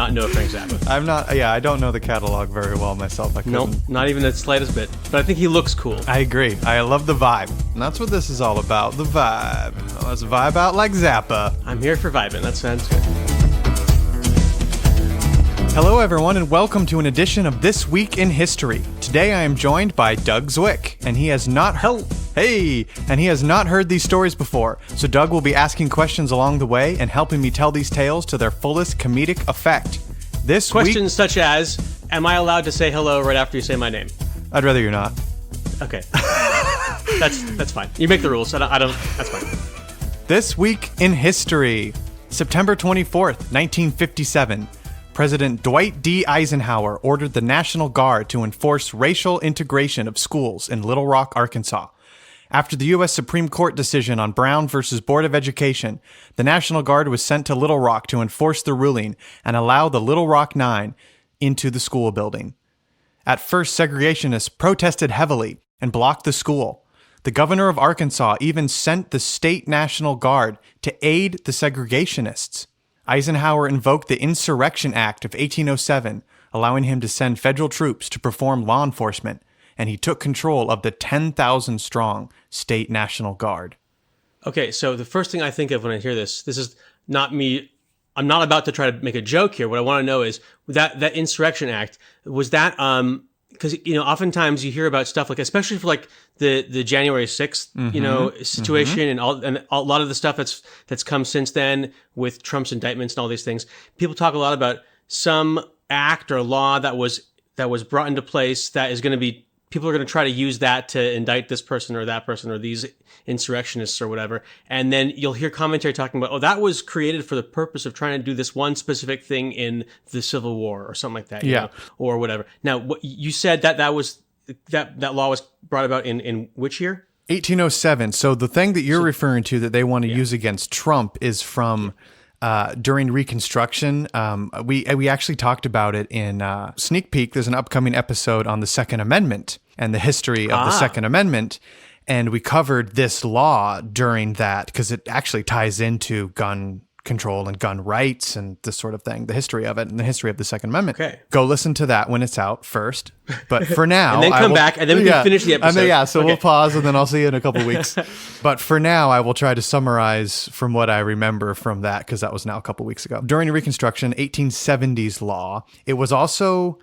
not know Frank Zappa. I'm not. Yeah, I don't know the catalog very well myself. I couldn't. Nope, not even the slightest bit. But I think he looks cool. I agree. I love the vibe. And that's what this is all about. The vibe. Let's vibe out like Zappa. I'm here for vibing. That sounds good. Hello, everyone, and welcome to an edition of This Week in History. Today, I am joined by Doug Zwick, and he has not heard these stories before. So Doug will be asking questions along the way and helping me tell these tales to their fullest comedic effect. Questions such as, am I allowed to say hello right after you say my name? I'd rather you're not. Okay. That's fine. You make the rules. I don't. That's fine. This Week in History, September 24th, 1957. President Dwight D. Eisenhower ordered the National Guard to enforce racial integration of schools in Little Rock, Arkansas. After the U.S. Supreme Court decision on Brown versus Board of Education, the National Guard was sent to Little Rock to enforce the ruling and allow the Little Rock Nine into the school building. At first, segregationists protested heavily and blocked the school. The governor of Arkansas even sent the state National Guard to aid the segregationists. Eisenhower invoked the Insurrection Act of 1807, allowing him to send federal troops to perform law enforcement, and he took control of the 10,000-strong state National Guard. Okay, so the first thing I think of when I hear this is not me. I'm not about to try to make a joke here. What I want to know is that Insurrection Act, was that because oftentimes you hear about stuff like, especially for like the January 6th situation and a lot of the stuff that's come since then with Trump's indictments and all these things. People talk a lot about some act or law that was brought into place that is going to be, people are going to try to use that to indict this person or that person or these insurrectionists or whatever. And then you'll hear commentary talking about, that was created for the purpose of trying to do this one specific thing in the Civil War or something like that. You know, or whatever. Now, what you said that law was brought about in which year? 1807. So the thing that you're referring to that they want to use against Trump is from during Reconstruction. We actually talked about it in Sneak Peek. There's an upcoming episode on the Second Amendment and the history of the Second Amendment. And we covered this law during that because it actually ties into gun control and gun rights and this sort of thing, the history of it and the history of the Second Amendment. Okay. Go listen to that when it's out first. But for now... and then come back and then we can finish the episode. And then, we'll pause and then I'll see you in a couple weeks. But for now, I will try to summarize from what I remember from that because that was now a couple weeks ago. During Reconstruction, 1870s law, it was also...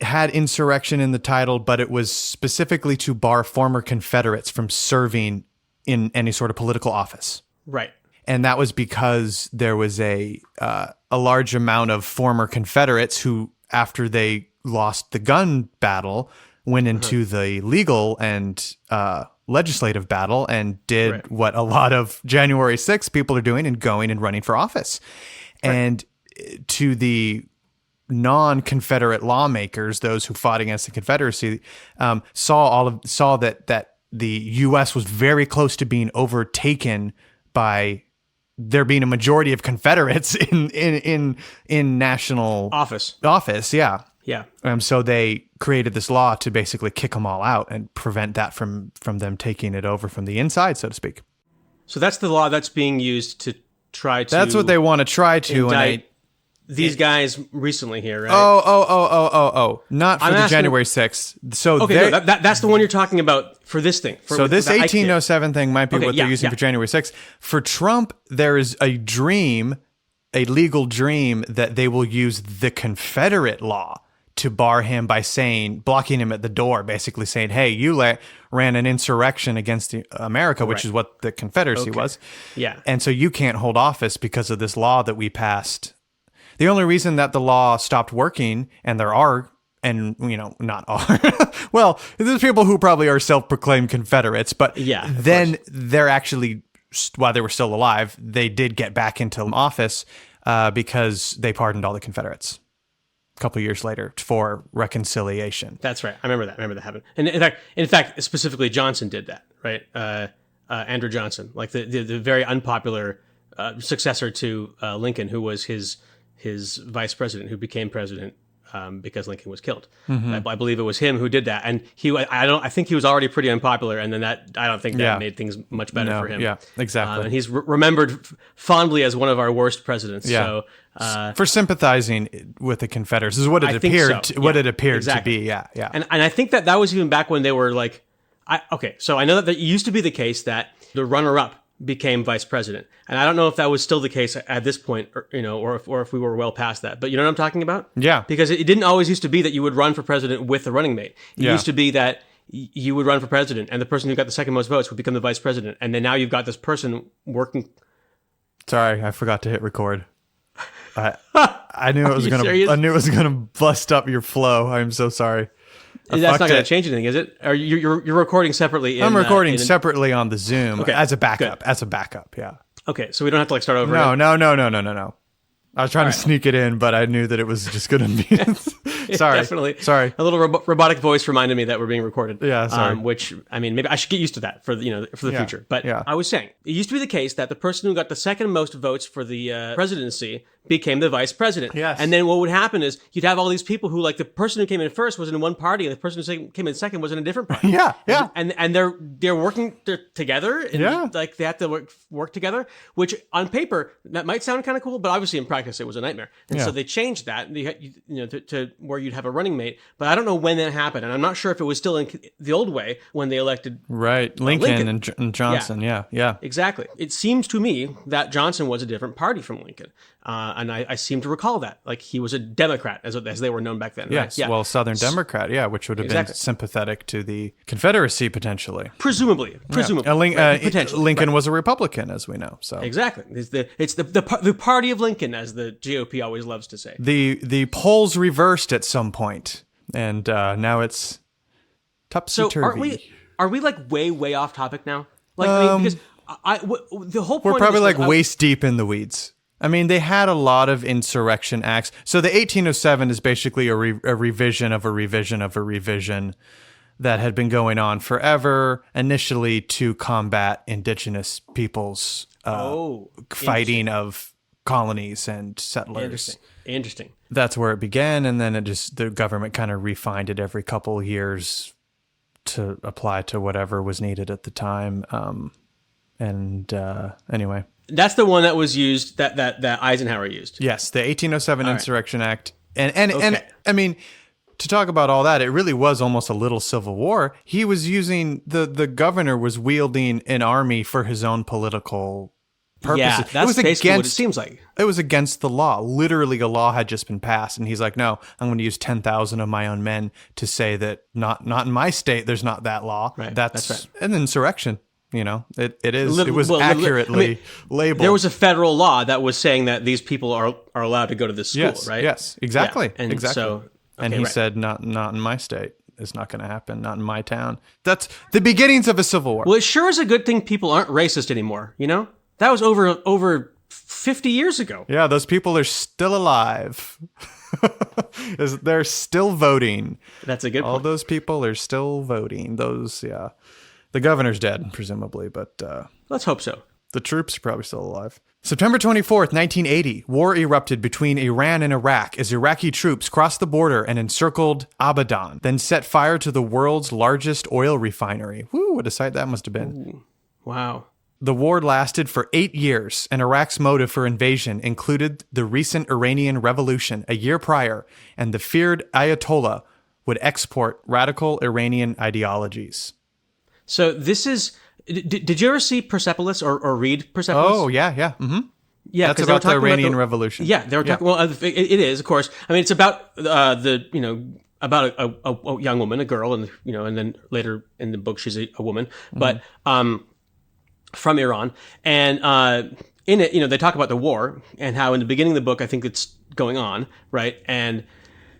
had insurrection in the title, but it was specifically to bar former Confederates from serving in any sort of political office. Right. And that was because there was a large amount of former Confederates who, after they lost the gun battle, went into the legal and legislative battle and did what a lot of January 6th people are doing and going and running for office. Right. And to the non-Confederate lawmakers, those who fought against the Confederacy, saw that the U.S. was very close to being overtaken by there being a majority of Confederates in national office. Yeah. So they created this law to basically kick them all out and prevent that from them taking it over from the inside, so to speak. So that's the law that's being used to try to. That's what they want to try to indict these guys recently here, right? Oh. Not for the January 6th. So okay, no, that's the one you're talking about for this thing. So this 1807 thing might be what they're using for January 6th. For Trump, there is a legal dream that they will use the Confederate law to bar him by blocking him at the door, basically saying, hey, you ran an insurrection against America, which is what the Confederacy was. Yeah. And so you can't hold office because of this law that we passed. The only reason that the law stopped working, and there are, and not are, well, there's people who probably are self-proclaimed Confederates, but then they're actually, while they were still alive, they did get back into office because they pardoned all the Confederates a couple years later for reconciliation. That's right. I remember that happened. And in fact, specifically Johnson did that, right? Andrew Johnson, like the very unpopular successor to Lincoln, who was his vice president, who became president because Lincoln was killed. I believe it was him who did that, and I think he was already pretty unpopular, and then I don't think that made things much better for him. Yeah, exactly. And he's remembered fondly as one of our worst presidents. Yeah. So for sympathizing with the Confederates is what it appeared. What it appeared to be. Yeah, yeah. And I think that was even back when they were like, so I know that it used to be the case that the runner-up became vice president. And I don't know if that was still the case at this point, or if we were well past that. But you know what I'm talking about? Yeah. Because it didn't always used to be that you would run for president with a running mate. It used to be that you would run for president, and the person who got the second most votes would become the vice president. And then now you've got this person working. Sorry, I forgot to hit record. I knew it was gonna bust up your flow. I'm so sorry. That's not going to change anything, is it? Or you're recording separately? I'm recording separately on the Zoom as a backup. Good. As a backup, yeah. Okay, so we don't have to start over. No. I was trying to sneak it in, but I knew that it was just going to be. Sorry, definitely. Sorry. A little robotic voice reminded me that we're being recorded. Yeah, sorry. Which maybe I should get used to that for the future. But I was saying it used to be the case that the person who got the second most votes for the presidency became the vice president. Yes. And then what would happen is you'd have all these people who, like, the person who came in first was in one party, and the person who came in second was in a different party. Yeah. And they're working together. And like they have to work together, which on paper that might sound kind of cool, but obviously in practice it was a nightmare. And so they changed that, to where you'd have a running mate. But I don't know when that happened, and I'm not sure if it was still in the old way when they elected Lincoln and Johnson. Yeah. Exactly. It seems to me that Johnson was a different party from Lincoln. And I seem to recall that. Like, he was a Democrat, as they were known back then. Yes, right? Well, Southern Democrat, which would have been sympathetic to the Confederacy, potentially. Presumably. Potentially. Lincoln was a Republican, as we know. So exactly. It's the party of Lincoln, as the GOP always loves to say. The polls reversed at some point, and now it's topsy-turvy. So are we like way off topic now? Like, because the whole point we're probably of this, waist deep in the weeds. I mean, they had a lot of insurrection acts. So the 1807 is basically a revision of a revision of a revision that had been going on forever, initially to combat indigenous peoples' fighting of colonies and settlers. Interesting. That's where it began, and then the government kind of refined it every couple of years to apply to whatever was needed at the time. Anyway. That's the one that was used, that Eisenhower used. Yes, the 1807 Insurrection Act. And I mean, to talk about all that, it really was almost a little civil war. He was using, the governor was wielding an army for his own political purposes. Yeah, that's basically what it seems like. It was against the law. Literally, a law had just been passed, and he's like, no, I'm going to use 10,000 of my own men to say that not in my state, there's not that law. Right. That's right. An insurrection. It was accurately labeled. There was a federal law that was saying that these people are allowed to go to this school, right? Yes, exactly. Yeah. And exactly. So, and he said, not in my state. It's not going to happen. Not in my town. That's the beginnings of a civil war. Well, it sure is a good thing people aren't racist anymore. That was over 50 years ago. Yeah, those people are still alive. They're still voting. That's a good point. All those people are still voting. The governor's dead, presumably, but let's hope so. The troops are probably still alive. September 24th, 1980, war erupted between Iran and Iraq as Iraqi troops crossed the border and encircled Abadan, then set fire to the world's largest oil refinery. Woo, what a sight that must have been. Ooh, wow. The war lasted for 8 years, and Iraq's motive for invasion included the recent Iranian Revolution a year prior, and the feared Ayatollah would export radical Iranian ideologies. So this is. Did you ever see Persepolis or read Persepolis? Oh yeah. Mm-hmm. Yeah, that's about the Iranian Revolution. Yeah, they were talking. Well, it is, of course. I mean, it's about about a young woman, a girl, and and then later in the book she's a woman, but from Iran, and in it, they talk about the war and how in the beginning of the book, I think it's going on, right, and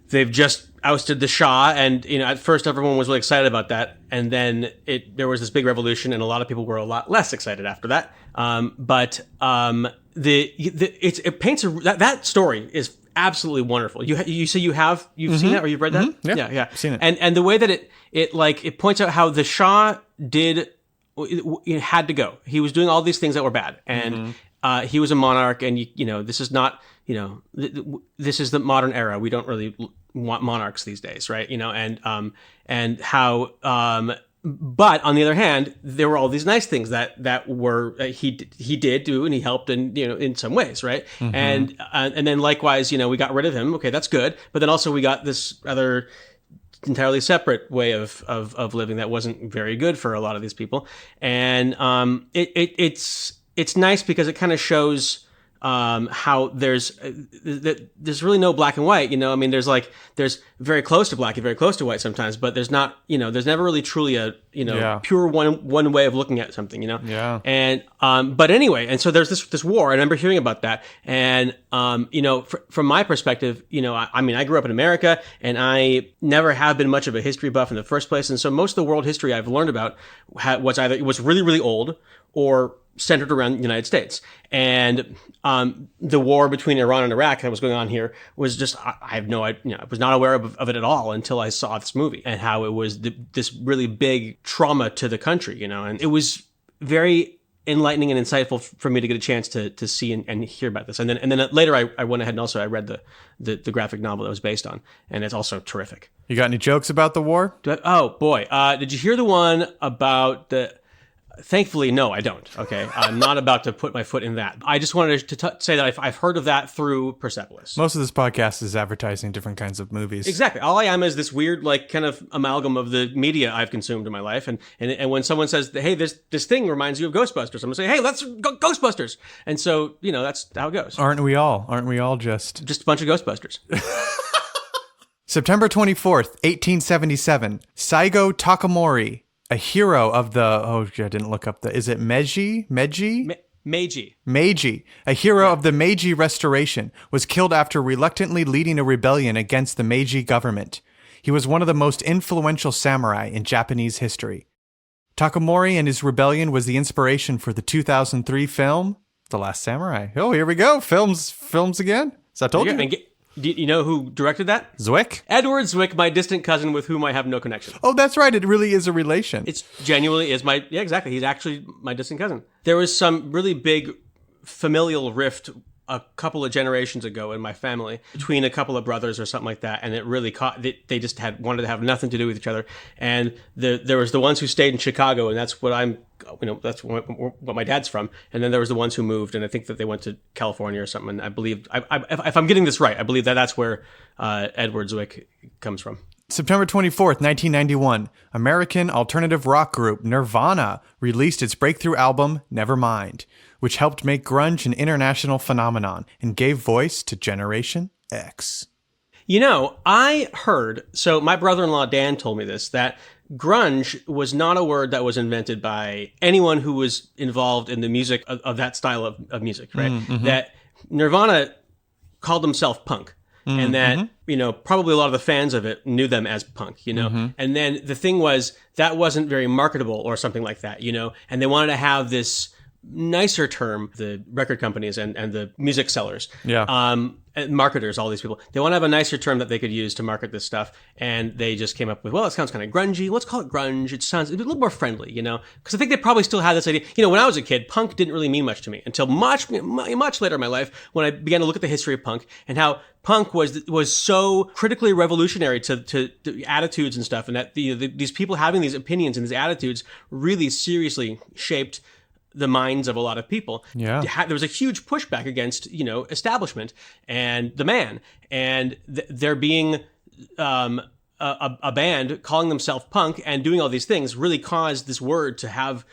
they've just ousted the Shah, and at first everyone was really excited about that, and then there was this big revolution, and a lot of people were a lot less excited after that. But it paints that story is absolutely wonderful. You say you've seen that or you've read that? Mm-hmm. Yeah, seen it. And the way that it points out how the Shah it had to go. He was doing all these things that were bad, and he was a monarch, and this is not this is the modern era. We don't really monarchs these days, right? And how. But on the other hand, there were all these nice things that were he did do, and he helped in some ways, right? And then likewise, we got rid of him. Okay, that's good. But then also we got this other entirely separate way of living that wasn't very good for a lot of these people. And it's nice because it kind of shows how there's really no black and white, there's very close to black and very close to white sometimes, but there's not, there's never really truly a, pure one way of looking at something, Yeah. And, but anyway, and so there's this war. I remember hearing about that. And, from my perspective, I grew up in America and I never have been much of a history buff in the first place. And so most of the world history I've learned about was really, really old or centered around the United States. And the war between Iran and Iraq that was going on here was just, I have no idea, I was not aware of it at all until I saw this movie and how it was this really big trauma to the country, and it was very enlightening and insightful for me to get a chance to see and hear about this. And then later I went ahead and also I read the graphic novel that was based on, and it's also terrific. You got any jokes about the war? Oh boy. Did you hear the one about Thankfully, no, I don't. Okay. I'm not about to put my foot in that. I just wanted to say that I've heard of that through Persepolis. Most of this podcast is advertising different kinds of movies. Exactly. All I am is this weird, kind of amalgam of the media I've consumed in my life. And when someone says, hey, this thing reminds you of Ghostbusters, I'm going to say, hey, let's go Ghostbusters. And so, that's how it goes. Aren't we all? Aren't we all just a bunch of Ghostbusters? September 24th, 1877. Saigo Takamori, a hero of I didn't look up is it Meji? Meiji, a hero of the Meiji Restoration, was killed after reluctantly leading a rebellion against the Meiji government. He was one of the most influential samurai in Japanese history. Takamori and his rebellion was the inspiration for the 2003 film, The Last Samurai. Oh, here we go. Films again. So I told you. Do you know who directed that? Zwick? Edward Zwick, my distant cousin with whom I have no connection. Oh, that's right. It really is a relation. It's genuinely is yeah, exactly. He's actually my distant cousin. There was some really big familial rift a couple of generations ago in my family between a couple of brothers or something like that, and it really they just wanted to have nothing to do with each other. And there was the ones who stayed in Chicago, and that's what that's what my dad's from. And then there was the ones who moved, and I think that they went to California or something. And I believe, if I'm getting this right, I believe that's where Edward Zwick comes from. September 24th, 1991, American alternative rock group Nirvana released its breakthrough album, Nevermind, which helped make grunge an international phenomenon and gave voice to Generation X. I heard, so my brother-in-law Dan told me this, that grunge was not a word that was invented by anyone who was involved in the music of that style of music, right? Mm-hmm. That Nirvana called themselves punk. Mm-hmm. And that, probably a lot of the fans of it knew them as punk, Mm-hmm. And then the thing was, that wasn't very marketable or something like that, and they wanted to have this nicer term, the record companies and the music sellers, and marketers, all these people, they want to have a nicer term that they could use to market this stuff. And they just came up with, well, it sounds kind of grungy. Let's call it grunge. It sounds a little more friendly, because I think they probably still had this idea. When I was a kid, punk didn't really mean much to me until much later in my life when I began to look at the history of punk and how punk was so critically revolutionary to attitudes and stuff. And that these people having these opinions and these attitudes really seriously shaped the minds of a lot of people. Yeah. There was a huge pushback against, establishment and the man. And there being a band calling themselves punk and doing all these things really caused this word to have,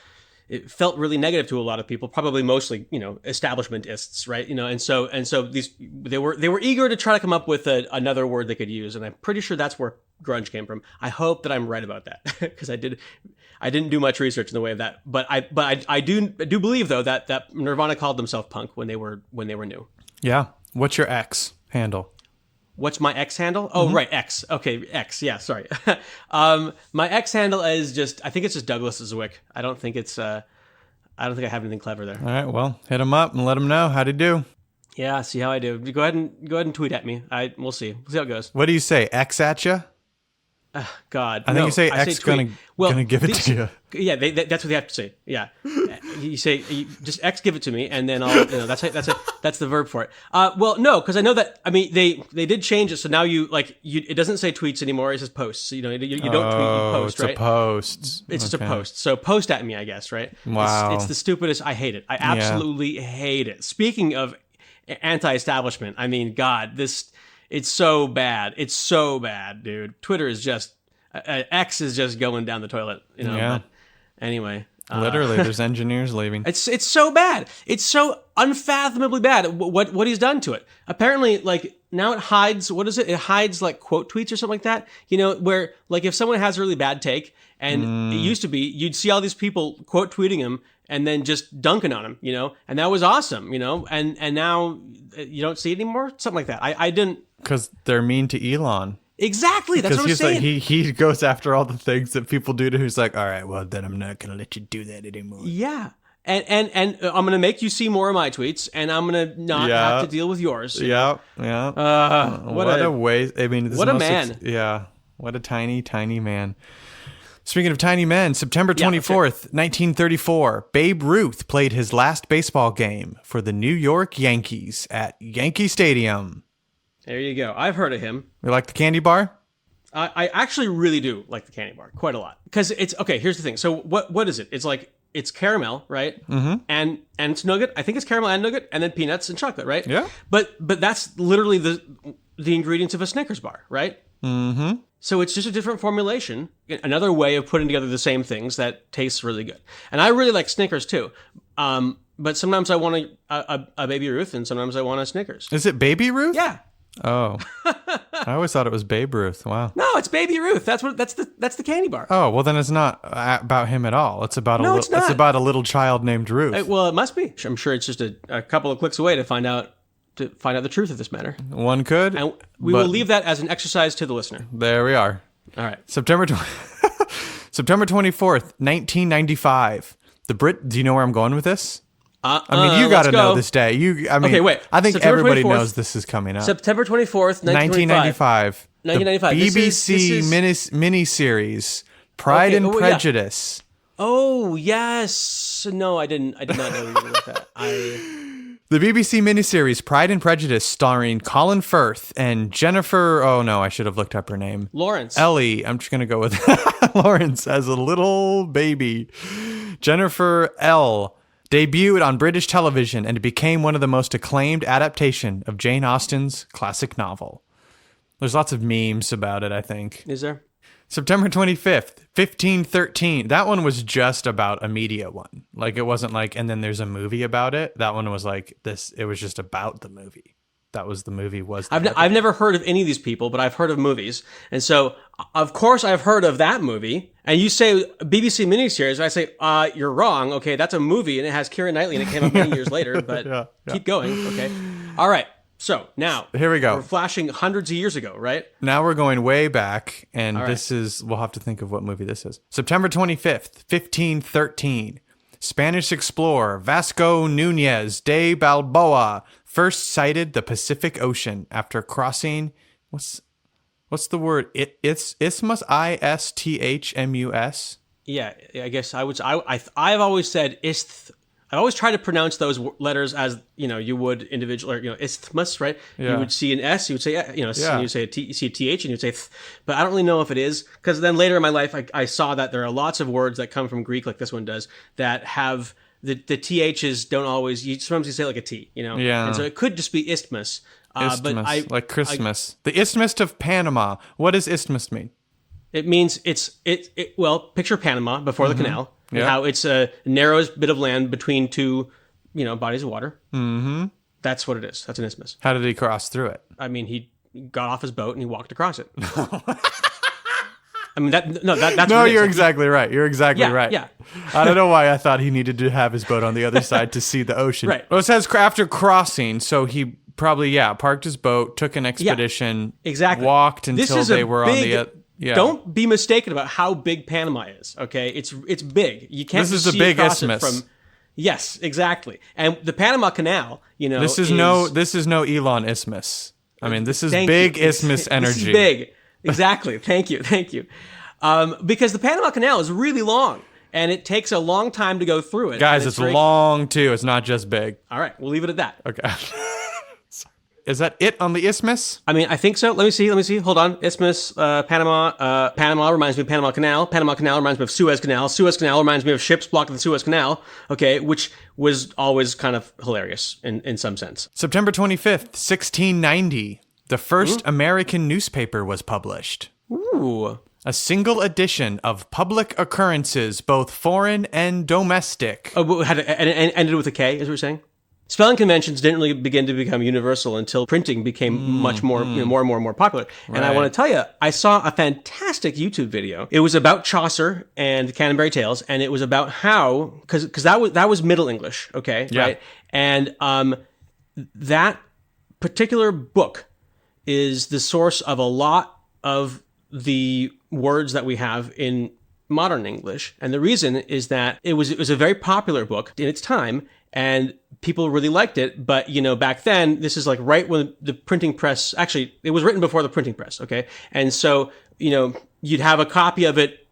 it felt really negative to a lot of people, probably mostly, establishmentists, right? And so they were eager to try to come up with another word they could use. And I'm pretty sure that's where grunge came from. I hope that I'm right about that because I didn't do much research in the way of that, but I do believe though that Nirvana called themselves punk when they were new. Yeah. What's your X handle? What's my X handle? Oh, right. X. Okay. X. Yeah. Sorry. My X handle is I think it's just Douglas Zwick. I don't think I have anything clever there. All right. Well, hit him up and let him know how'd he do. Yeah. See how I do. Go ahead and tweet at me. We'll see. We'll see how it goes. What do you say? X at ya? God, I think no, you say I X tweet. gonna give it to you. Yeah, that's what they have to say. Yeah, you say just X give it to me, and then I'll. That's the verb for it. Well, no, because I know that. I mean, they did change it, so now it doesn't say tweets anymore. It says posts. So, you don't tweet, you post, right? It's a post. It's just a post. So post at me, I guess, right? Wow. It's the stupidest. I hate it. I absolutely hate it. Speaking of anti-establishment, I mean, God, it's so bad. It's so bad, dude. Twitter is just X is just going down the toilet. Yeah. But anyway, Literally, there's engineers leaving. it's so bad. It's so unfathomably bad. What he's done to it. Apparently, like now it hides. What is it? It hides like quote tweets or something like that. Where like if someone has a really bad take, and it used to be you'd see all these people quote tweeting him and then just dunking on him, and that was awesome, and now you don't see it anymore. Something like that. I didn't. Because they're mean to Elon. Exactly. That's what I'm saying. Like, he goes after all the things that people do to who's like, all right, well, then I'm not going to let you do that anymore. Yeah. And I'm going to make you see more of my tweets, and I'm going to not have to deal with yours. Yeah. What a waste. I mean, what a man. What a tiny, tiny man. Speaking of tiny men, September 24th, 1934, Babe Ruth played his last baseball game for the New York Yankees at Yankee Stadium. There you go. I've heard of him. You like the candy bar? I actually really do like the candy bar quite a lot. Because it's, okay, here's the thing. So what is it? It's like, it's caramel, right? Mm-hmm. And it's nougat. I think it's caramel and nougat, and then peanuts and chocolate, right? Yeah. But that's literally the ingredients of a Snickers bar, right? Mm-hmm. So it's just a different formulation, another way of putting together the same things that tastes really good. And I really like Snickers too. But sometimes I want a Baby Ruth, and sometimes I want a Snickers. Is it Baby Ruth? Yeah. Oh, I always thought it was Babe Ruth. Wow. No, it's Baby Ruth. That's the candy bar. Oh, well then it's not about him at all. It's about it's not. It's about a little child named Ruth. Well, it must be. I'm sure it's just a couple of clicks away to find out the truth of this matter. One could. And we will leave that as an exercise to the listener. There we are. All right. September 24th, 1995. Do you know where I'm going with this? I mean, you got to know this day. Okay, wait. I think September everybody 24th, knows this is coming up. September 24th, 1995. 1995. The BBC miniseries, Pride and Prejudice. Yeah. Oh, yes. No, I did not know you were going with that. The BBC miniseries Pride and Prejudice, starring Colin Firth and Jennifer. Oh no, I should have looked up her name. Lawrence. Ellie. I'm just gonna go with Lawrence as a little baby. Jennifer L. debuted on British television and became one of the most acclaimed adaptation of Jane Austen's classic novel. There's lots of memes about it, I think. Is there? September 25th, 1513. That one was just about a media one. Like, it wasn't like, and then there's a movie about it. That one was like this. It was just about the movie. That was the movie. I've never heard of any of these people, but I've heard of movies. And so, of course, I've heard of that movie. And you say BBC miniseries, I say, you're wrong. Okay, that's a movie, and it has Keira Knightley, and it came out many years later. But keep going. Okay. All right. So now, here we go. We're flashing hundreds of years ago, right? Now we're going way back, and we'll have to think of what movie this is. September 25th, 1513. Spanish explorer Vasco Núñez de Balboa first sighted the Pacific Ocean after crossing, what's the word? Isthmus? Isthmus? Yeah, I guess I would. I've always said I always try to pronounce those letters as, you would individual, isthmus, right? Yeah. You would see an S, you would say, and you say a T, you see a TH, and you'd say, but I don't really know if it is, because then later in my life, I saw that there are lots of words that come from Greek, like this one does, that have the THs don't always, sometimes you say like a T, Yeah. And so it could just be isthmus. Isthmus, like Christmas. The Isthmus of Panama. What does isthmus mean? It means well, picture Panama before the canal. Yeah. How it's a narrowest bit of land between two, bodies of water. Mm-hmm. That's what it is. That's an isthmus. How did he cross through it? I mean, he got off his boat and he walked across it. I mean, that's no, you're exactly right. You're exactly right. Yeah. I don't know why I thought he needed to have his boat on the other side to see the ocean. Right. Well, it says after crossing, so he probably, parked his boat, took an expedition, exactly. Walked until they were on the... Yeah. Don't be mistaken about how big Panama is. Okay, it's big. You can't. This is a big isthmus. Yes, exactly. And the Panama Canal, this is no Elon Isthmus. I mean, this is big isthmus energy. This is big. Exactly. Thank you. Because the Panama Canal is really long, and it takes a long time to go through it. Guys, it's long, too. It's not just big. All right, we'll leave it at that. Okay. Is that it on the isthmus? I mean, I think so. Let me see. Hold on. Isthmus, Panama. Panama reminds me of Panama Canal. Panama Canal reminds me of Suez Canal. Suez Canal reminds me of ships blocking the Suez Canal. Okay, which was always kind of hilarious in some sense. September 25th, 1690. The first American newspaper was published. Ooh. A single edition of public occurrences, both foreign and domestic. Oh, and ended with a K, is what you're saying? Spelling conventions didn't really begin to become universal until printing became much more, more and more popular. Right. And I want to tell you, I saw a fantastic YouTube video. It was about Chaucer and Canterbury Tales, and it was about how, because that was Middle English, okay, yeah. Right? And that particular book is the source of a lot of the words that we have in modern English. And the reason is that it was a very popular book in its time, and people really liked it. But, back then, this is like right when the printing press, actually, it was written before the printing press, okay? And so, you'd have a copy of it,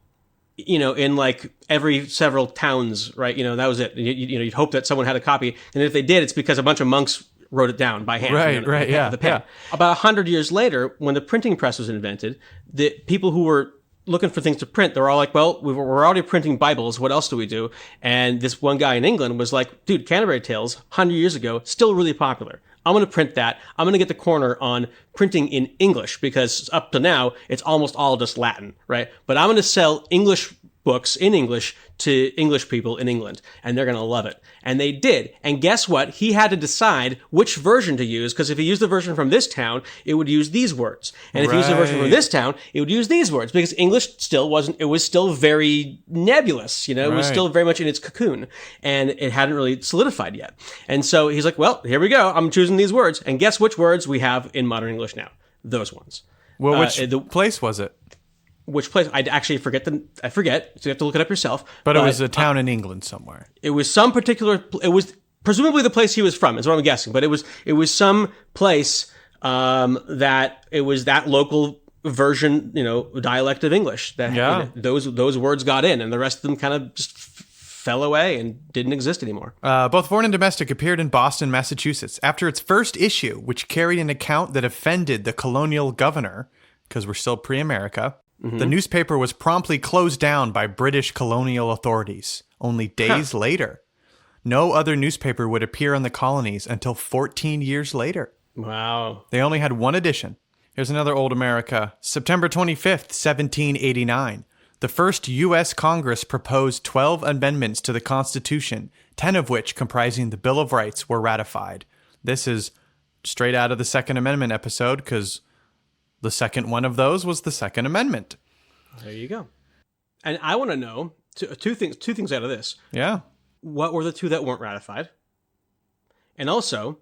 in like every several towns, right? That was it. You'd hope that someone had a copy. And if they did, it's because a bunch of monks wrote it down by hand. Right, yeah. The pen. Yeah. About 100 years later, when the printing press was invented, the people who were looking for things to print, they were all like, well, we're already printing Bibles. What else do we do? And this one guy in England was like, dude, Canterbury Tales, 100 years ago, still really popular. I'm going to print that. I'm going to get the corner on printing in English, because up to now, it's almost all just Latin, right? But I'm going to sell English books in English to English people in England, and they're going to love it. And they did. And guess what? He had to decide which version to use, because if he used the version from this town, it would use these words. And if he used the version from this town, it would use these words, because English it was still very nebulous, it was still very much in its cocoon, and it hadn't really solidified yet. And so he's like, well, here we go. I'm choosing these words. And guess which words we have in modern English now? Those ones. Well, which place was it? Which place? I actually forget, so you have to look it up yourself. But it was a town in England somewhere. It was some particular, it was presumably the place he was from, is what I'm guessing. But it was some place that it was that local version, dialect of English that those words got in, and the rest of them kind of just fell away and didn't exist anymore. Both foreign and domestic appeared in Boston, Massachusetts. After its first issue, which carried an account that offended the colonial governor, because we're still pre-America, the newspaper was promptly closed down by British colonial authorities. Only days later, no other newspaper would appear in the colonies until 14 years later. Wow. They only had one edition. Here's another old America. September 25th, 1789. The first U.S. Congress proposed 12 amendments to the Constitution, 10 of which, comprising the Bill of Rights, were ratified. This is straight out of the Second Amendment episode, because the second one of those was the Second Amendment. There you go. And I want to know two things out of this. Yeah. What were the two that weren't ratified? And also,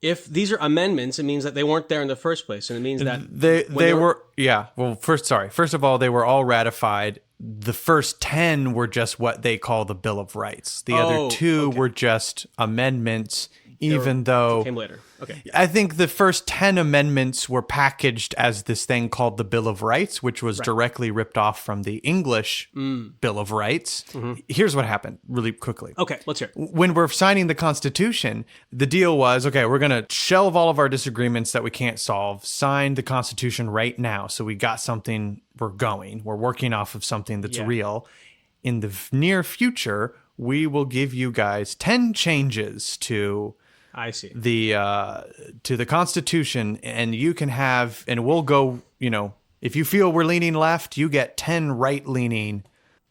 if these are amendments, it means that they weren't there in the first place, and it means that they were. Yeah. Well, first of all, they were all ratified. The first 10 were just what they call the Bill of Rights. The other two were just amendments. Even though came later. Okay. I think the first 10 amendments were packaged as this thing called the Bill of Rights, which was directly ripped off from the English Bill of Rights. Here's what happened really quickly. Okay, let's hear it. When we're signing the Constitution, the deal was, okay, we're going to shelve all of our disagreements that we can't solve, sign the Constitution right now. So we got something, we're working off of something that's real. In the near future, we will give you guys 10 changes to the Constitution, and you can have, and we'll go, if you feel we're leaning left, you get 10 right-leaning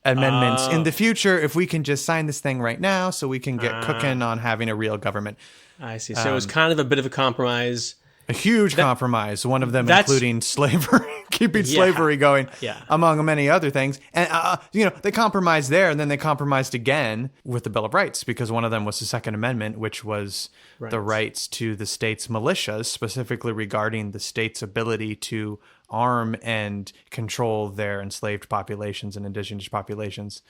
amendments in the future if we can just sign this thing right now so we can get cooking on having a real government. I see. So it was kind of a bit of a compromise. A huge compromise, one of them including slavery, keeping slavery going, among many other things. And, they compromised there, and then they compromised again with the Bill of Rights, because one of them was the Second Amendment, which was the rights to the state's militias, specifically regarding the state's ability to arm and control their enslaved populations and indigenous populations.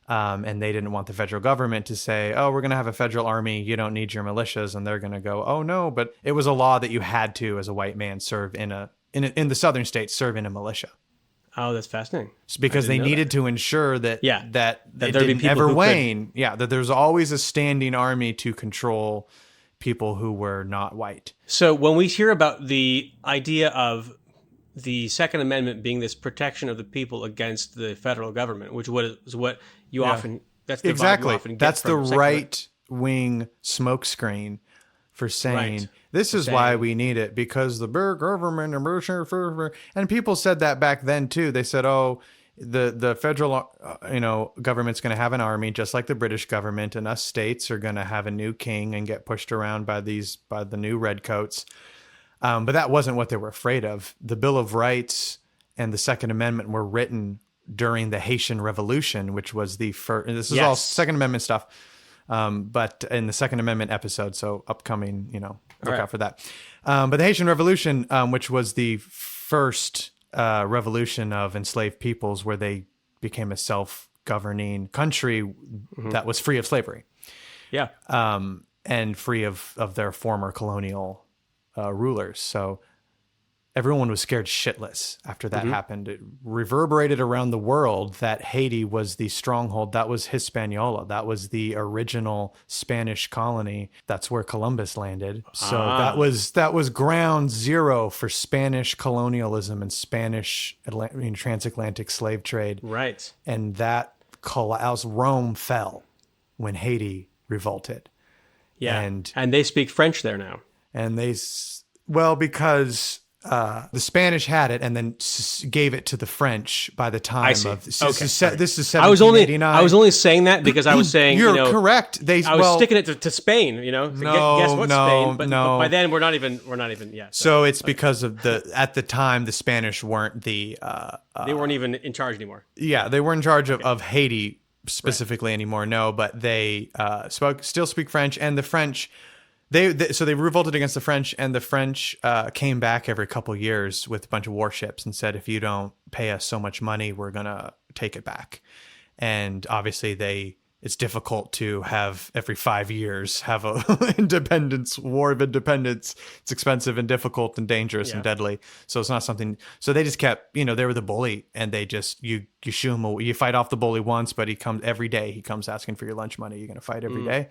And they didn't want the federal government to say, oh, we're going to have a federal army, you don't need your militias. And they're going to go, oh, no. But it was a law that you had to, as a white man, serve in a in the southern states serve in a militia. Oh, that's fascinating. It's because they needed to ensure that that it there'd be didn't people ever who wane. Yeah, that there's always a standing army to control people who were not white. So when we hear about the idea of the Second Amendment being this protection of the people against the federal government, which is what you often, that's the vibe you often get That's the from right-wing smokescreen for saying, this is why we need it, because the big government, and people said that back then too. They said, oh, the federal government's going to have an army just like the British government, and us states are going to have a new king and get pushed around by the new redcoats. But that wasn't what they were afraid of. The Bill of Rights and the Second Amendment were written during the Haitian Revolution, which was the first. This is all Second Amendment stuff. But in the Second Amendment episode, so upcoming, look out for that. But the Haitian Revolution, which was the first revolution of enslaved peoples, where they became a self-governing country that was free of slavery. Yeah. And free of their former colonial rulers. So everyone was scared shitless after that happened. It reverberated around the world that Haiti was the stronghold. That was Hispaniola. That was the original Spanish colony. That's where Columbus landed. So that was ground zero for Spanish colonialism and Spanish transatlantic slave trade. Right. And that Rome fell when Haiti revolted. Yeah. And they speak French there now. And because the Spanish had it and then gave it to the French by the time of this is 1789. I was only saying that because I was saying you're correct. I was sticking it to Spain. Guess what, Spain? But by then we're not even. Yeah. So it's because of at the time the Spanish weren't they weren't even in charge anymore. Yeah, they weren't in charge of Haiti specifically anymore. No, but they still speak French, and the French. So they revolted against the French, and the French came back every couple years with a bunch of warships and said, if you don't pay us so much money, we're going to take it back. And obviously it's difficult to have every 5 years have a war of independence. It's expensive and difficult and dangerous and deadly. So it's not something. So they just kept, they were the bully, and they just you shoo him away. You fight off the bully once, but he comes every day. He comes asking for your lunch money. You're going to fight every day.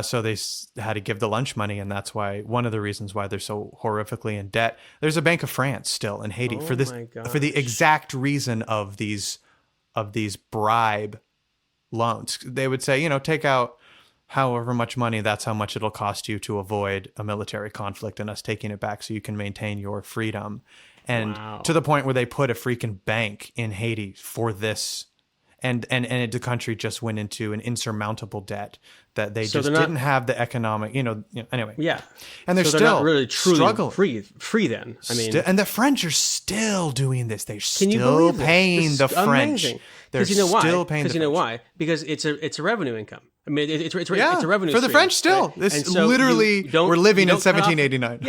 So they had to give the lunch money, and that's why one of the reasons why they're so horrifically in debt. There's a Bank of France still in Haiti for the exact reason of these bribe loans. They would say, take out however much money, that's how much it'll cost you to avoid a military conflict and us taking it back so you can maintain your freedom. And to the point where they put a freaking bank in Haiti for this. And the country just went into an insurmountable debt that they didn't have the economic, anyway. Yeah. And they're still not really truly struggling. Free then. I mean, and the French are still doing this. They're still paying the French. They're still paying the French. Because you know why? Because it's a revenue income. I mean, it's a revenue for the stream, French still. Right? This so literally, we're living in 1789.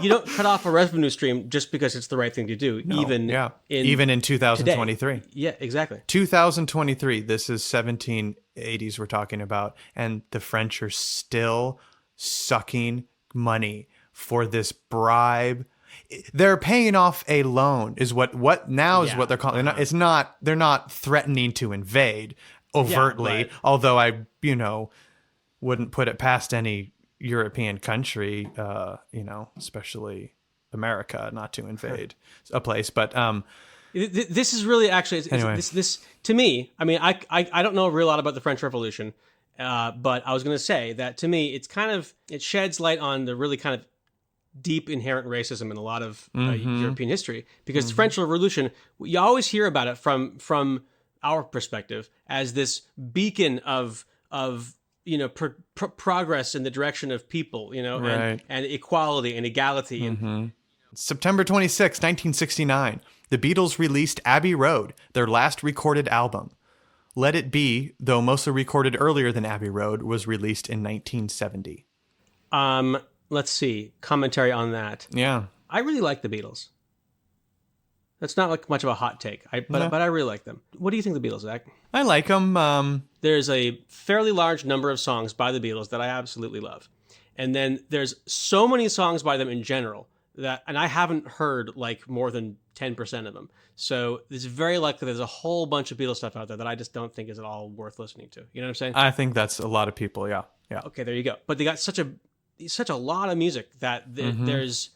You don't cut off a revenue stream just because it's the right thing to do, even in 2023. Today. Yeah, exactly. 2023. This is 1780s we're talking about, and the French are still sucking money for this bribe. They're paying off a loan, is what they're calling. They're not threatening to invade overtly, although I wouldn't put it past any European country, especially America, not to invade a place. But this is really actually anyway. This to me. I mean, I don't know a real lot about the French Revolution, but I was going to say that to me, it sheds light on the really kind of deep inherent racism in a lot of European history, because the French Revolution, you always hear about it from our perspective as this beacon of progress in the direction of people, and equality and equality. And September 26, 1969, the Beatles released Abbey Road, their last recorded album. Let It Be, though mostly recorded earlier than Abbey Road, was released in 1970. Let's see. Commentary on that. Yeah. I really like the Beatles. That's not like much of a hot take, but I really like them. What do you think of the Beatles, Zach? I like them. There's a fairly large number of songs by the Beatles that I absolutely love. And then there's so many songs by them in general that, and I haven't heard like more than 10% of them. So it's very likely there's a whole bunch of Beatles stuff out there that I just don't think is at all worth listening to. You know what I'm saying? I think that's a lot of people. Yeah. Okay, there you go. But they got such a lot of music that there's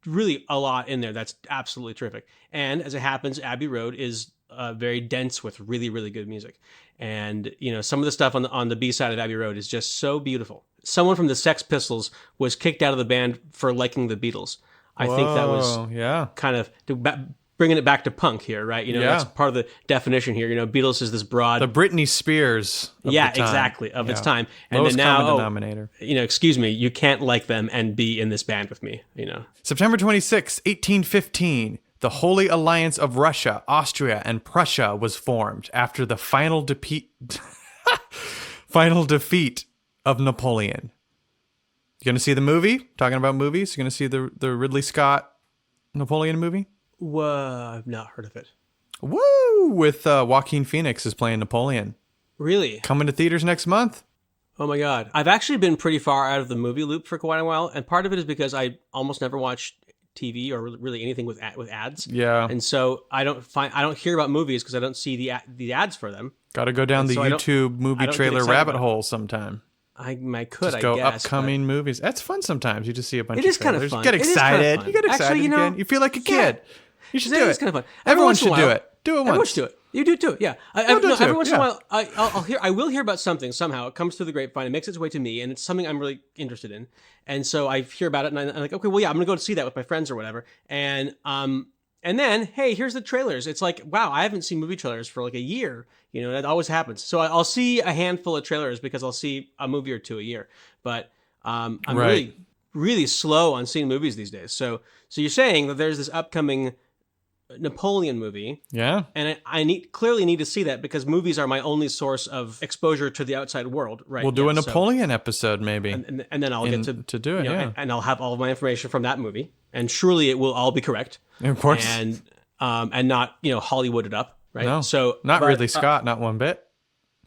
really a lot in there that's absolutely terrific. And as it happens, Abbey Road is very dense with really, really good music. And some of the stuff on the B side of Abbey Road is just so beautiful. Someone from the Sex Pistols was kicked out of the band for liking the Beatles. I think that was kind of bringing it back to punk here, right? That's part of the definition here. Beatles is this broad, the Britney Spears of the time. Exactly, of its time. And lowest then now, common denominator. Excuse me, you can't like them and be in this band with me, September 26, 1815, the Holy Alliance of Russia, Austria, and Prussia was formed after the final defeat of Napoleon. You going to see the movie? Talking about movies? You going to see the Ridley Scott Napoleon movie? Whoa, I've not heard of it. Woo! With Joaquin Phoenix is playing Napoleon. Really? Coming to theaters next month. Oh my God. I've actually been pretty far out of the movie loop for quite a while, and part of it is because I almost never watch TV or really anything with ads. Yeah. And so I don't hear about movies because I don't see the ads for them. Got to go down the YouTube movie trailer rabbit hole sometime. I guess. Upcoming movies. That's fun sometimes. You just see a bunch of trailers. It is kind of fun. You get excited. You get excited again. You feel like a kid. You should do it. It's kind of fun. Everyone should do it. Do it once. Everyone should do it. You do too. Yeah. Every once in a while, I will hear about something somehow. It comes through the grapevine. It makes its way to me, and it's something I'm really interested in. And so I hear about it, and I'm like, okay, well, yeah, I'm gonna go to see that with my friends or whatever. And then, hey, here's the trailers. It's like, wow, I haven't seen movie trailers for like a year. That always happens. So I'll see a handful of trailers because I'll see a movie or two a year. But I'm really, really slow on seeing movies these days. So you're saying that there's this upcoming Napoleon movie. Yeah. And I clearly need to see that because movies are my only source of exposure to the outside world, right? We'll do a Napoleon episode maybe. And then I'll get to do it, and I'll have all of my information from that movie. And surely it will all be correct. Of course. And not, Hollywooded up, right? No, so not Ridley Scott, not one bit.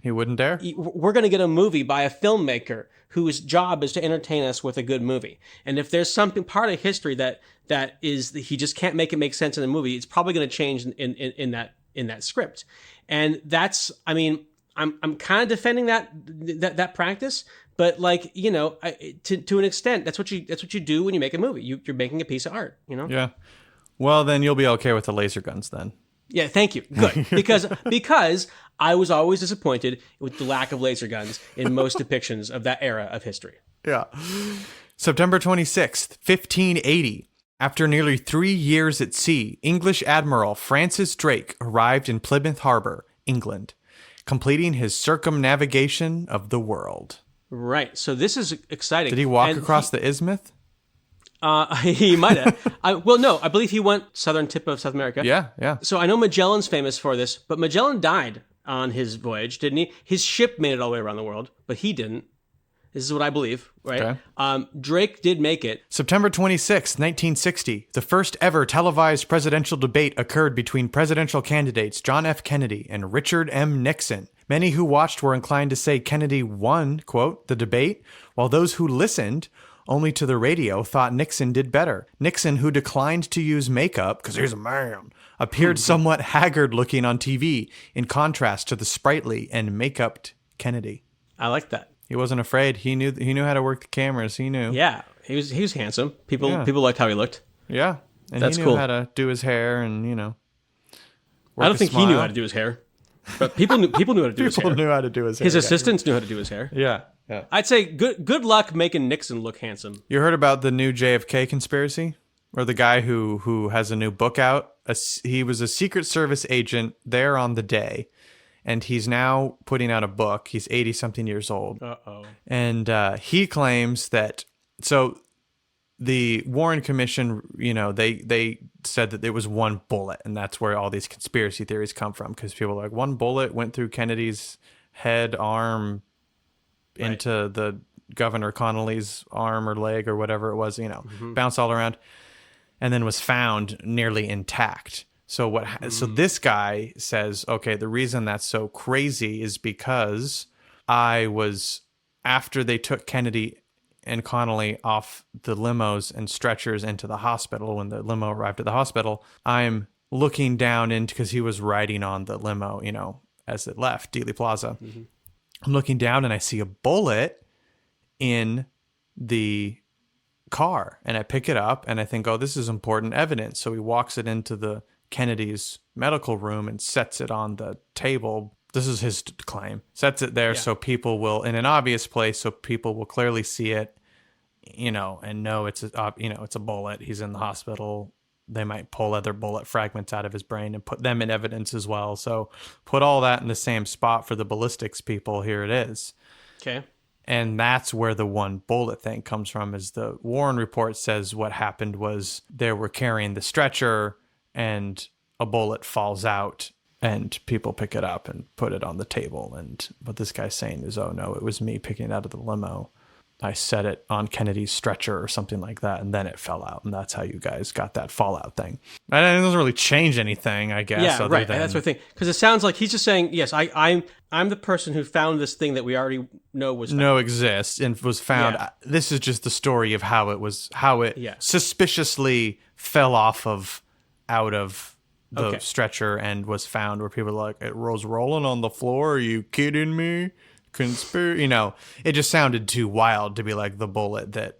He wouldn't dare. We're going to get a movie by a filmmaker whose job is to entertain us with a good movie. And if there's something part of history that is he just can't make it make sense in the movie, it's probably going to change in that script. And that's, I'm kind of defending that practice, but to an extent, that's what you do when you make a movie. You're making a piece of art, Yeah. Well, then you'll be okay with the laser guns then. Yeah, thank you. Good. Because I was always disappointed with the lack of laser guns in most depictions of that era of history. Yeah. September 26th, 1580. After nearly 3 years at sea, English Admiral Francis Drake arrived in Plymouth Harbor, England, completing his circumnavigation of the world. Right. So this is exciting. Did he walk across the isthmus? He might have. Well, no, I believe he went southern tip of South America. Yeah. So I know Magellan's famous for this, but Magellan died on his voyage, didn't he? His ship made it all the way around the world, but he didn't. This is what I believe, right? Okay. Drake did make it. September 26, 1960, the first ever televised presidential debate occurred between presidential candidates John F. Kennedy and Richard M. Nixon. Many who watched were inclined to say Kennedy won, quote, the debate, while those who listened only to the radio thought Nixon did better. Nixon, who declined to use makeup, because he's a man, appeared somewhat haggard looking on TV, in contrast to the sprightly and make-upped Kennedy. I like that. He wasn't afraid. He knew how to work the cameras. He knew. Yeah, he was handsome. People liked how he looked. Yeah, and that's he knew cool. how to do his hair, and I don't think he knew how to do his hair, but people knew how to do his hair. People knew how to do his hair. His assistants knew how to do his hair. Yeah. I'd say good luck making Nixon look handsome. You heard about the new JFK conspiracy? Or the guy who has a new book out? He was a Secret Service agent there on the day, and he's now putting out a book. He's 80-something years old. Uh-oh. And he claims that... So the Warren Commission, they said that there was one bullet, and that's where all these conspiracy theories come from, because people are like, one bullet went through Kennedy's head, arm... into the Governor Connolly's arm or leg or whatever it was, bounced all around, and then was found nearly intact. So So this guy says, okay, the reason that's so crazy is because after they took Kennedy and Connolly off the limos and stretchers into the hospital. When the limo arrived at the hospital, I'm looking down into, because he was riding on the limo, as it left Dealey Plaza. Mm-hmm. I'm looking down and I see a bullet in the car, and I pick it up and I think, oh, this is important evidence. So he walks it into the Kennedy's medical room and sets it on the table. This is his claim. Sets it there so people will, in an obvious place, so people will clearly see it, and know it's a bullet. He's in the hospital. They might pull other bullet fragments out of his brain and put them in evidence as well. So put all that in the same spot for the ballistics people. Here it is. Okay. And that's where the one bullet thing comes from, is the Warren report says what happened was they were carrying the stretcher and a bullet falls out and people pick it up and put it on the table. And what this guy's saying is, oh no, it was me picking it out of the limo. I set it on Kennedy's stretcher or something like that, and then it fell out, and that's how you guys got that fallout thing. And it doesn't really change anything, I guess. Yeah, right. That's the thing, because it sounds like he's just saying, yes, I'm the person who found this thing that we already know was found. Exists and was found. Yeah. This is just the story of how it suspiciously fell out of the stretcher and was found, where people are like, it was rolling on the floor. Are you kidding me? Conspiracy, it just sounded too wild to be like the bullet that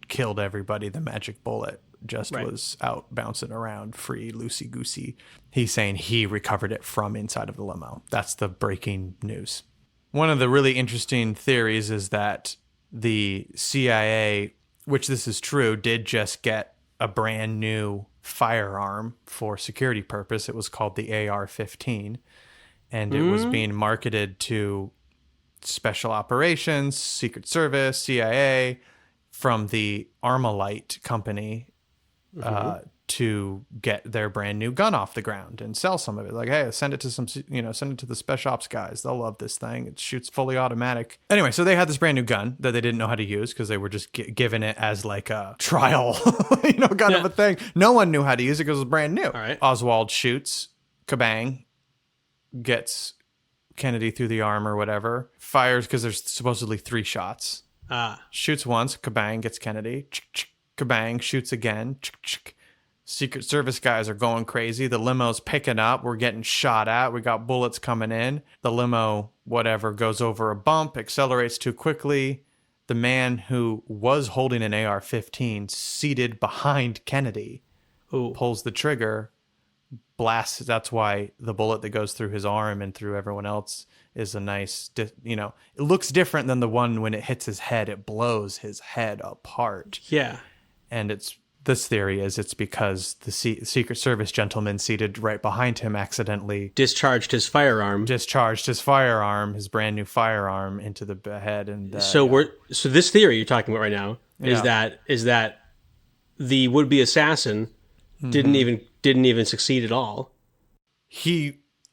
killed everybody. The magic bullet just was out bouncing around free, loosey-goosey. He's saying he recovered it from inside of the limo. That's the breaking news. One of the really interesting theories is that the CIA, which this is true, did just get a brand new firearm for security purpose. It was called the AR-15, and it was being marketed to Special Operations, Secret Service, CIA, from the Armalite company to get their brand new gun off the ground and sell some of it. Like, hey, send it to the Special Ops guys. They'll love this thing. It shoots fully automatic. Anyway, so they had this brand new gun that they didn't know how to use because they were just given it as like a trial, kind of a thing. No one knew how to use it because it was brand new. All right. Oswald shoots, kabang, gets Kennedy through the arm or whatever, fires, because there's supposedly 3 shots. Shoots once, kabang, gets Kennedy, kabang, shoots again. Secret Service guys are going crazy. The limo's picking up. We're getting shot at. We got bullets coming in. The limo, whatever, goes over a bump, accelerates too quickly. The man who was holding an AR-15 seated behind Kennedy pulls the trigger, blasts. That's why the bullet that goes through his arm and through everyone else is a nice, it looks different than the one when it hits his head. It blows his head apart. Yeah. And this theory is it's because the Secret Service gentleman seated right behind him accidentally discharged his firearm, his brand new firearm, into the head. And so this theory you're talking about right now is that the would-be assassin didn't even succeed at all.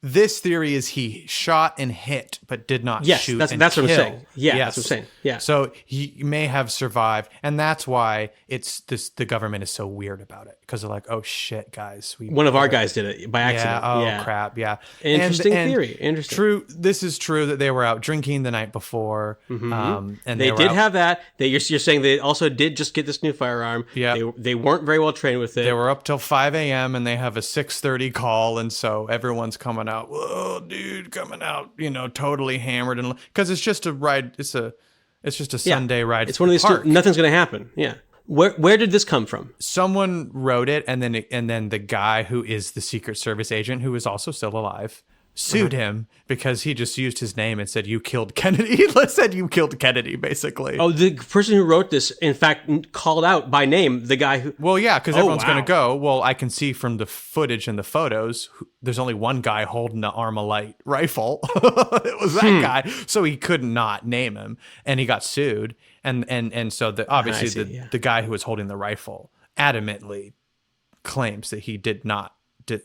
This theory is he shot and hit, but did not shoot that's and what kill. I'm saying. Yeah, yes. That's what I'm saying. Yeah. So he may have survived, and that's why the government is so weird about it, because they're like, oh shit, guys, one of our guys did it by accident. Crap, yeah. Interesting theory. Interesting. True. This is true that they were out drinking the night before, and they did have that. You're saying they also did just get this new firearm. Yeah. They weren't very well trained with it. They were up till 5 a.m. and they have a 6:30 call, and so everyone's coming out. Whoa, dude, coming out, totally hammered, and because it's just a ride. It's just a Sunday ride. It's one of these. Nothing's going to happen. Yeah. Where did this come from? Someone wrote it, and then the guy who is the Secret Service agent, who is also still alive, sued him because he just used his name and said, you killed Kennedy. He said you killed Kennedy, basically. Oh, the person who wrote this, in fact, called out by name the guy who... Well, yeah, because everyone's going to go, well, I can see from the footage and the photos, there's only one guy holding the Armalite rifle. It was that guy. So he could not name him, and he got sued. And so the guy who was holding the rifle adamantly claims that he did not,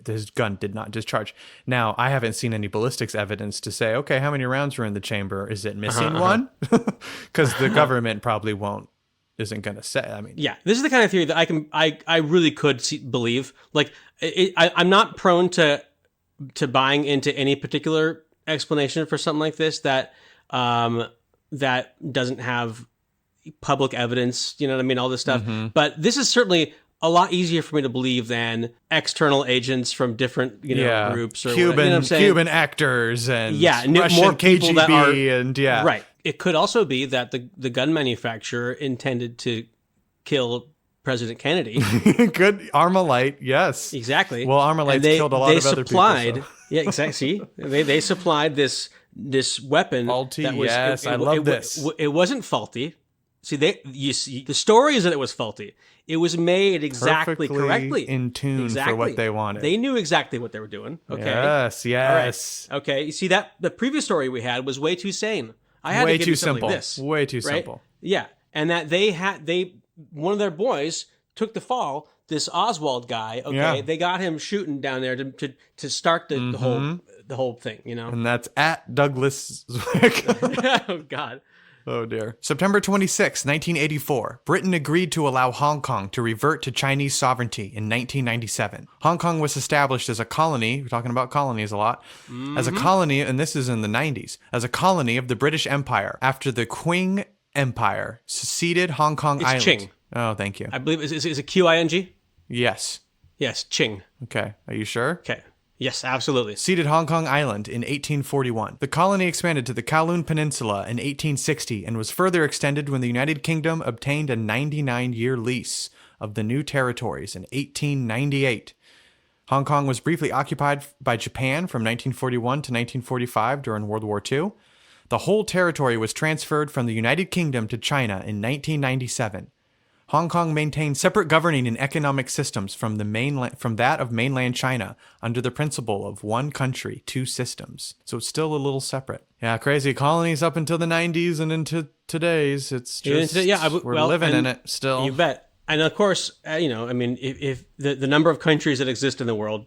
his gun did not discharge. Now, I haven't seen any ballistics evidence to say, okay, how many rounds were in the chamber? Is it missing one? Because the government probably isn't going to say. I mean, yeah, this is the kind of theory that I really could believe. Like, I'm not prone to buying into any particular explanation for something like this that doesn't have public evidence, you know what I mean, all this stuff. But this is certainly a lot easier for me to believe than external agents from different, groups or Cuban, whatever, you know what I'm saying? Cuban actors and Russian more people KGB that are, and right. It could also be that the gun manufacturer intended to kill President Kennedy. Good Armalite, yes, exactly. Well, Armalite's killed a lot of other people. So. Yeah, exactly. See, they supplied this weapon. Faulty, that was, yes, I love this. It wasn't faulty. See, the story is that it was faulty. It was made exactly correctly, in tune for what they wanted. They knew exactly what they were doing. Okay. Yes. All right. Okay. You see that the previous story we had was way too sane. I had to give you something like this. Way too simple. Yeah, and that one of their boys took the fall. This Oswald guy. Okay, they got him shooting down there to start the whole thing. You know, and that's at Douglas Zwick. Oh God. Oh, dear. September 26, 1984, Britain agreed to allow Hong Kong to revert to Chinese sovereignty in 1997. Hong Kong was established as a colony, we're talking about colonies a lot, as a colony, and this is in the 90s, as a colony of the British Empire after the Qing Empire seceded Hong Kong Island. Qing. Oh, thank you. I believe, is it Qing? Yes. Yes, Qing. Okay. Are you sure? Okay. Yes, absolutely. Ceded Hong Kong Island in 1841. The colony expanded to the Kowloon Peninsula in 1860 and was further extended when the United Kingdom obtained a 99-year lease of the new territories in 1898. Hong Kong was briefly occupied by Japan from 1941 to 1945 during World War II. The whole territory was transferred from the United Kingdom to China in 1997. Hong Kong maintained separate governing and economic systems from that of mainland China under the principle of one country, two systems. So it's still a little separate. Yeah, crazy colonies up until the 90s and into today's. It's just, we're living in it still. You bet. And of course, I mean, if the number of countries that exist in the world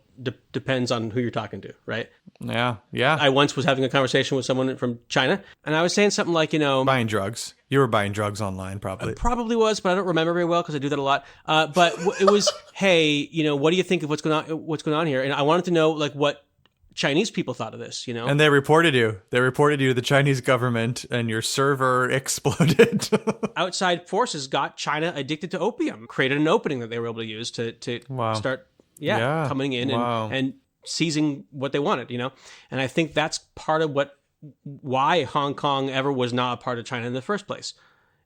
depends on who you're talking to, right? Yeah. I once was having a conversation with someone from China, and I was saying something like, buying drugs. You were buying drugs online, probably. Probably was, but I don't remember very well because I do that a lot. But it was, hey, what do you think of what's going on here? And I wanted to know, like, what Chinese people thought of this, And they reported you. They reported you to the Chinese government, and your server exploded. Outside forces got China addicted to opium, created an opening that they were able to use to start, coming in and seizing what they wanted, And I think that's part of why Hong Kong ever was not a part of China in the first place,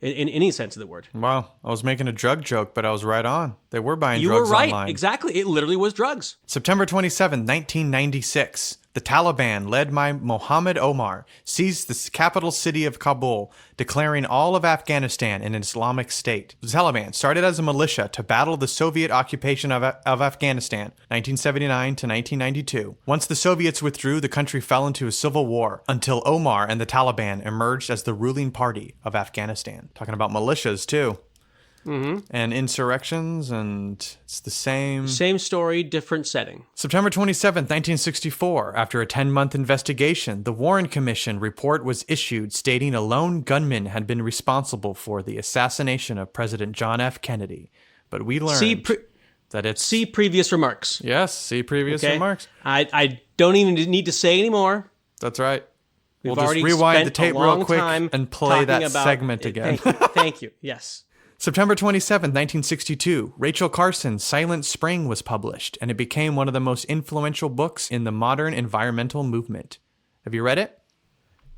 in any sense of the word. Wow. I was making a drug joke, but I was right on. They were buying drugs online. You were right. Online. Exactly. It literally was drugs. September 27, 1996. The Taliban, led by Mohammed Omar, seized the capital city of Kabul, declaring all of Afghanistan an Islamic state. The Taliban started as a militia to battle the Soviet occupation of Afghanistan, 1979 to 1992. Once the Soviets withdrew, the country fell into a civil war until Omar and the Taliban emerged as the ruling party of Afghanistan. Talking about militias, too. And insurrections, and it's the same story, different setting. September 27th, 1964. After a 10-month investigation, the Warren Commission report was issued stating a lone gunman had been responsible for the assassination of President John F. Kennedy. But we learned that it's... See previous remarks. Yes, see previous remarks. I don't even need to say anymore. That's right. We'll just rewind the tape real quick and play that segment again. Thank you. Yes. September 27, 1962, Rachel Carson's Silent Spring was published, and it became one of the most influential books in the modern environmental movement. Have you read it?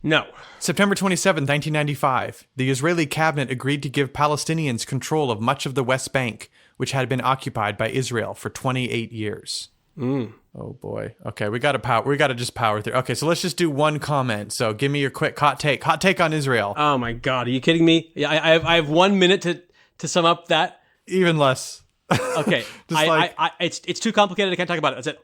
No. September 27, 1995, the Israeli cabinet agreed to give Palestinians control of much of the West Bank, which had been occupied by Israel for 28 years. Oh boy. Okay, we got to just power through. Okay, so let's just do one comment. So give me your quick hot take on Israel. Oh my God, are you kidding me? Yeah, I have 1 minute to sum up that. Even less. Okay, it's too complicated. I can't talk about it. That's it.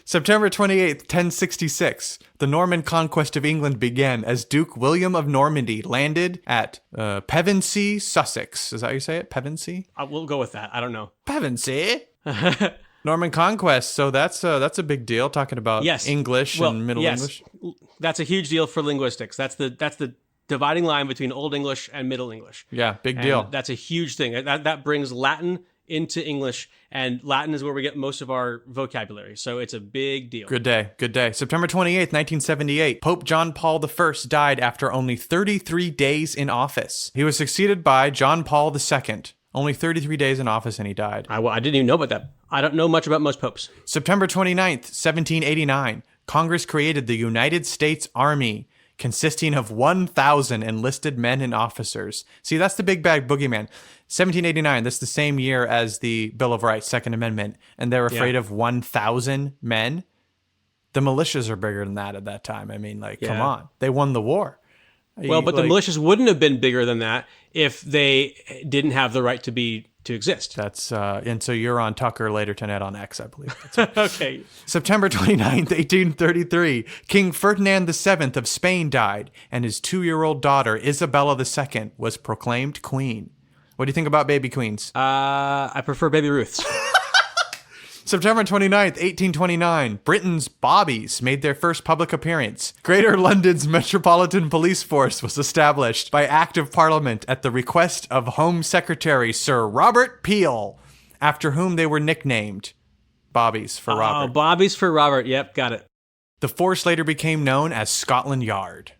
September 28th, 1066, the Norman conquest of England began as Duke William of Normandy landed at Pevensey, Sussex. Is that how you say it? Pevensey? We'll go with that. I don't know. Pevensey? Norman conquest. So that's a big deal. Talking about English and Middle English. That's a huge deal for linguistics. That's the dividing line between Old English and Middle English. Yeah, big deal. That's a huge thing. That brings Latin into English, and Latin is where we get most of our vocabulary. So it's a big deal. Good day. Good day. September 28th, 1978, Pope John Paul I died after only 33 days in office. He was succeeded by John Paul II. Only 33 days in office and he died. I didn't even know about that. I don't know much about most popes. September 29th, 1789, Congress created the United States Army, consisting of 1,000 enlisted men and officers. See, that's the big bad boogeyman. 1789, that's the same year as the Bill of Rights, Second Amendment, and they're afraid of 1,000 men. The militias are bigger than that at that time. I mean, come on. They won the war. Well, but the militias wouldn't have been bigger than that if they didn't have the right to exist. That's and so you're on Tucker, later tonight on X, I believe. Okay. September 29th, 1833, King Ferdinand VII of Spain died, and his 2-year-old daughter, Isabella II, was proclaimed queen. What do you think about baby queens? I prefer Baby Ruths. September 29th, 1829, Britain's bobbies made their first public appearance. Greater London's Metropolitan Police Force was established by Act of Parliament at the request of Home Secretary Sir Robert Peel, after whom they were nicknamed Bobbies for Robert. Oh, Bobbies for Robert. Yep, got it. The force later became known as Scotland Yard,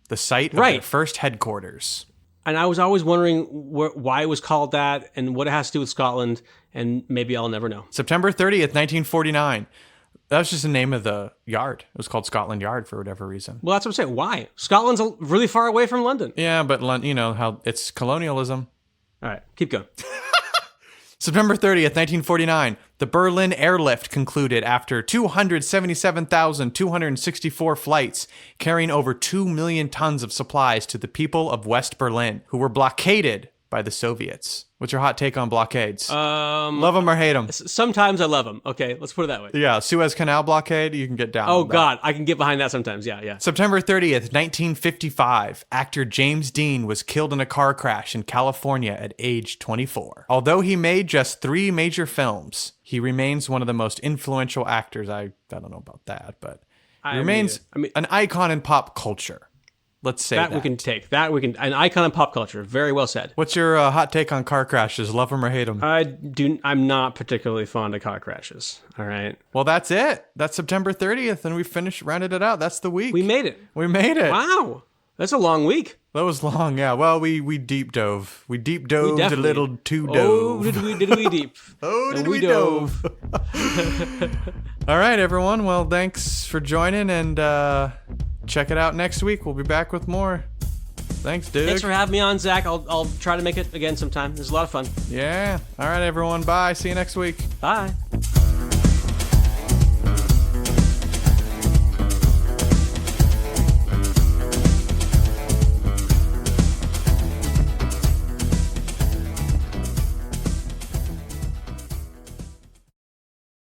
the site of their first headquarters. And I was always wondering why it was called that and what it has to do with Scotland, and maybe I'll never know. September 30th, 1949. That was just the name of the yard. It was called Scotland Yard for whatever reason. Well, that's what I'm saying. Why? Scotland's really far away from London. Yeah, but you know how it's colonialism. All right, keep going. September 30th, 1949, the Berlin airlift concluded after 277,264 flights, carrying over 2 million tons of supplies to the people of West Berlin, who were blockaded by the Soviets. What's your hot take on blockades? Love them or hate them? Sometimes I love them. Okay, let's put it that way. Yeah, Suez Canal blockade, you can get down. Oh, God, I can get behind that sometimes. Yeah. September 30th, 1955, actor James Dean was killed in a car crash in California at age 24. Although he made just 3 major films, he remains one of the most influential actors. I don't know about that, but he remains an icon in pop culture. Let's say that. We can take. An icon of pop culture. Very well said. What's your hot take on car crashes? Love them or hate them? I'm not particularly fond of car crashes. All right. Well, that's it. That's September 30th, and we rounded it out. That's the week. We made it. Wow. That's a long week. That was long, yeah. Well, we deep dove. We deep dove a little too dove. Oh, did we deep? Oh, did we dove? All right, everyone. Well, thanks for joining, and check it out next week. We'll be back with more. Thanks, dude. Thanks for having me on, Zach. I'll try to make it again sometime. It was a lot of fun. Yeah. All right, everyone. Bye. See you next week. Bye.